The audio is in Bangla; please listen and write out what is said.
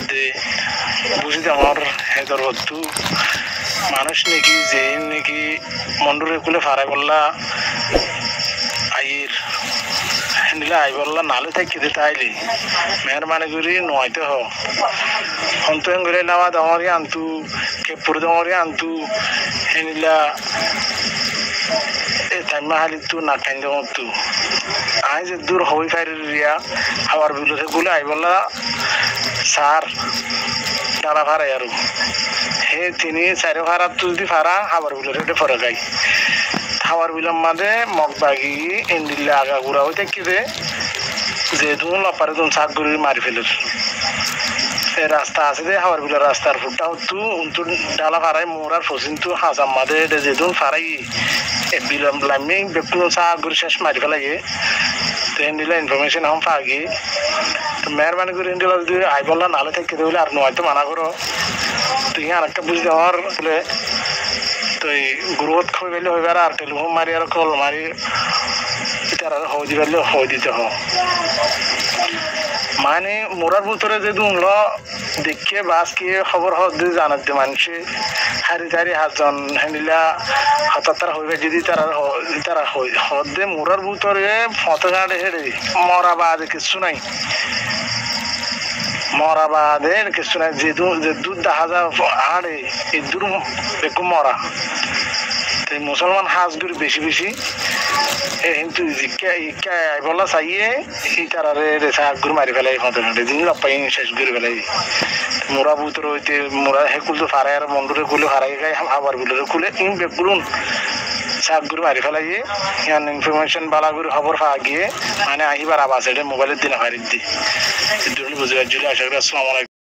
দে বুঝিতে আমার হেদর হতু মানুষ নাকি যে নাকি মন্ডুরে কুলে ফারাই বললা আইর নিলে আই বললা নালে থাকি দিতে আইলি মেহরবানি করি নয়তে হ অন্তয়ন করে নামা দমরি আনতু কেপুর দমরি আনতু হেনিলা এ টাইমা হালি তু না কাইন্দ মতু আই যে দূর হই ফাইরি রিয়া আবার বিলতে গুলে আই বললা স্যার ডালা ফারাই আর হে তিনি চারি ভাড়া তুলতি ফারা হাবার বিলতে ফরক আই হাওয়ার বিলম মাঝে মগবাগি ইন্দিল্লা আগা গুড়া হইতে কিরে যে ধুন লপারে ধুন শাক গুড়ি মারি ফেলের এই রাস্তা আছে দে হাওয়ার বিলের রাস্তার ফুটটা হতু উন্তু ডালা ফারাই মোরার ফসিন্তু হাসাম মাঝে যে ধুন ফারাই এ বিলম লামি বেকুন শাক গুড়ি শেষ মারি ফেলাই তো ইন্দিল্লা ইনফরমেশন হাম ফাগি তো মেহরবানি করে ইন্দিল্লা যদি আই বললা নালে থেকে দেবলে আর নয়তো মানা করো তুই আর একটা বুঝতে আমার বলে তো গ্রোথ হয়ে গেলে হয়ে আর টেলিফোন মারি আর কল মারি তারা হয়ে দিলে হয়ে দিতে হ মানে মোরার ভিতরে যে দুমল দেখে বাস কি খবর হতে জানাতে মানুষে হারি তারি হাতজন হেনিলা হতার হইবে যদি তারা হদে মোরার ভিতরে ফটো গাড়ে হেরে মরা বাদে কিছু নাই মরা বাদে কিছু নাই যে দুধ দেখা যা হাড়ে এই দূর বেকু মরা মুসলমান হাঁসগুলি বেশি বেশি কিন্তু বলা চাইয়ে এই তারারে শাকগুলো মারি ফেলাই হতে ঘাটে দিন লাপাই শেষ করে ফেলাই মোরা বুতর হইতে মোরা হে কুলতো ফারাই আর মন্ডুরে কুলে ফারাই গাই আবার গুলোরে কুলে ইন বেগুলুন শাকগুলো মারি ফেলাই ইয়ান ইনফরমেশন বালাগুলো খবর পাওয়া গিয়ে মানে আহিবার আবাস এটা মোবাইলের দিনে ফারিদ দি বুঝবার জন্য আশা করি আসসালামু আলাইকুম।